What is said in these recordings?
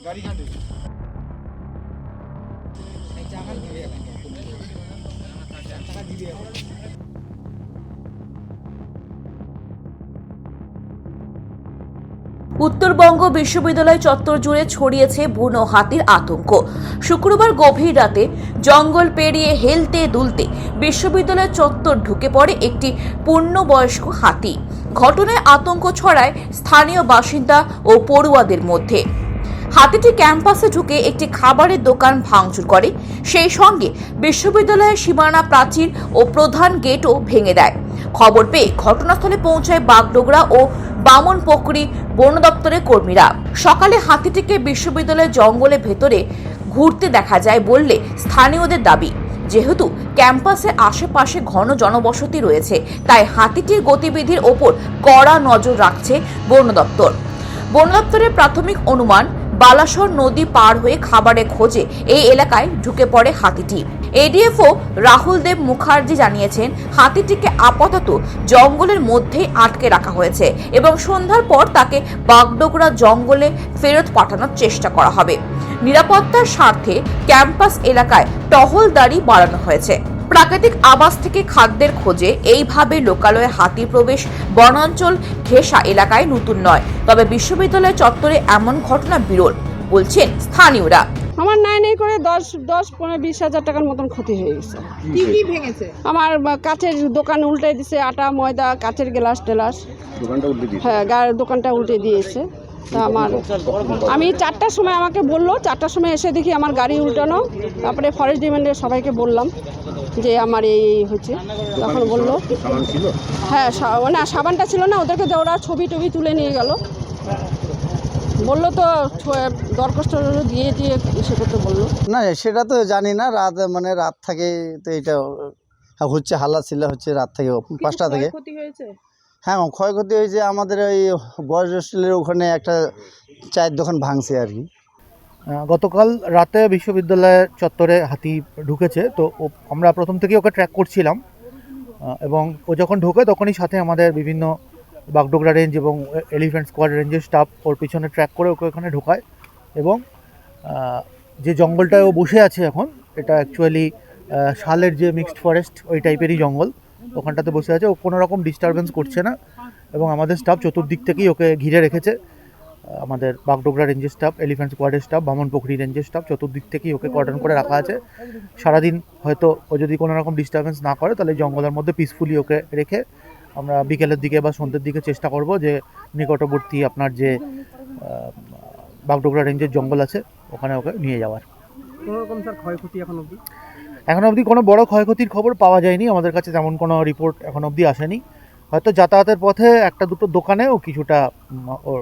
উত্তরবঙ্গ বিশ্ববিদ্যালয় চত্বর জুড়ে ছড়িয়েছে বুনো হাতির আতঙ্ক। শুক্রবার গভীর রাতে জঙ্গল পেরিয়ে হেলতে দুলতে বিশ্ববিদ্যালয় চত্বর ঢুকে পড়ে একটি পূর্ণবয়স্ক হাতি। ঘটনায় আতঙ্ক ছড়ায় স্থানীয় বাসিন্দা ও পড়ুয়াদের মধ্যে। হাতিটি ক্যাম্পাসে ঢুকে একটি খাবারের দোকান ভাঙচুর করে, সেই সঙ্গে বিশ্ববিদ্যালয়ের সীমানা প্রাচীর ও প্রধান গেটও ভেঙে দেয়। খবর পেয়ে ঘটনাস্থলে পৌঁছায় বাগডোগরা ও বামনপোখরি বন দপ্তরের কর্মীরা। সকালে হাতিটিকে বিশ্ববিদ্যালয়ের জঙ্গলের ভেতরে ঘুরতে দেখা যায় বললে স্থানীয়দের দাবি। যেহেতু ক্যাম্পাসের আশেপাশে ঘন জনবসতি রয়েছে, তাই হাতিটির গতিবিধির ওপর কড়া নজর রাখছে বন দপ্তর। বন দপ্তরের প্রাথমিক অনুমান, বালাসর নদী পার হয়ে খাবারের খোঁজে এই এলাকায় ঢুকে পড়ে হাতিটি। এডিএফও রাহুল দেব মুখার্জি জানিয়েছেন, হাতিটিকে আপাতত জঙ্গলের মধ্যেই আটকে রাখা হয়েছে এবং সন্ধ্যার পর তাকে বাগডোগরা জঙ্গলে ফেরত পাঠানোর চেষ্টা করা হবে। নিরাপত্তার স্বার্থে ক্যাম্পাস এলাকায় টহলদারি বাড়ানো হয়েছে। প্রাকৃতিক আবাস থেকে খাদ্যের খোঁজে এইভাবে লোকালয়ে হাতি প্রবেশ বনাঞ্চল ঘেঁষা এলাকায় নতুন নয়, তবে বিশ্ববিদ্যালয় চত্বরে এমন ঘটনা বিরল বলছেন স্থানীয়রা। আমার নাই করে 10-15-20 হাজার টাকার মতন ক্ষতি হয়ে গেছে। কি ভেঙেছে? আমার কাচের দোকান উল্টে দিয়েছে, আটা ময়দা কাচের গ্লাস টেলাস দোকানটা উল্টে দিয়েছে। হ্যাঁ, দোকানটা উল্টে দিয়েছে। তা আমি 4টার সময় আমাকে বললো, 4টার সময় এসে দেখি আমার গাড়ি উল্টানো। তারপরে ফরেস্ট ডিপার্টমেন্টের সবাইকে বললাম যে আমার এই হচ্ছে। তখন বললো হ্যাঁ, না সাবানটা ছিল না, ওদেরকে ওরা ছবি টবি তুলে নিয়ে গেল। বললো তো দরখাস্ত দিয়ে এসে করতে বললো। না সেটা তো জানি না, রাত থেকে তো এটা হচ্ছে, হাল্লা ছিল হচ্ছে রাত থেকে 5টা থেকে। হ্যাঁ, ক্ষয়ক্ষতি হয়েছে। আমাদের ওই বয়েজ হোস্টেলের ওখানে একটা চায়ের দোকান ভাঙছে আর কি। গতকাল রাতে বিশ্ববিদ্যালয়ের চত্বরে হাতি ঢুকেছে, তো আমরা প্রথম থেকেই ওকে ট্র্যাক করছিলাম এবং ও যখন ঢোকে তখনই সাথে আমাদের বিভিন্ন বাগডোগরা রেঞ্জ এবং এলিফ্যান্ট স্কোয়াড রেঞ্জের স্টাফ ওর পিছনে ট্র্যাক করে ওকে ওখানে ঢোকায় এবং যে জঙ্গলটায় ও বসে আছে এখন, এটা অ্যাকচুয়ালি শালের যে মিক্সড ফরেস্ট ওই টাইপেরই জঙ্গল, ওখানটাতে বসে আছে। ও কোনো রকম ডিস্টারবেন্স করছে না এবং আমাদের স্টাফ চতুর্দিক থেকেই ওকে ঘিরে রেখেছে। আমাদের বাগডোগরা রেঞ্জের স্টাফ, এলিফ্যান্ট স্কোয়াডের স্টাফ, বামনপোখরি রেঞ্জের স্টাফ, চতুর্দিক থেকেই ওকে কর্ডন করে রাখা আছে। সারাদিন হয়তো ও যদি কোনো রকম ডিস্টারবেন্স না করে, তাহলে জঙ্গলের মধ্যে পিসফুলি ওকে রেখে আমরা বিকেলের দিকে বা সন্ধ্যের দিকে চেষ্টা করব যে নিকটবর্তী আপনার যে বাগডোগরা রেঞ্জের জঙ্গল আছে ওখানে ওকে নিয়ে যাওয়ার। কোনো রকম স্যার ক্ষয়ক্ষতি এখন অবধি কোনো বড় ক্ষয়ক্ষতির খবর পাওয়া যায়নি। আমাদের কাছে তেমন কোনো রিপোর্ট এখন অবধি আসেনি। হয়তো যাতায়াতের পথে একটা দুটো দোকানেও কিছুটা ওর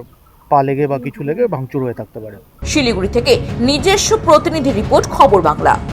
পা লেগে বা কিছু লেগে ভাঙচুর হয়ে থাকতে পারে। শিলিগুড়ি থেকে নিজস্ব প্রতিনিধি রিপোর্ট, খবর বাংলা।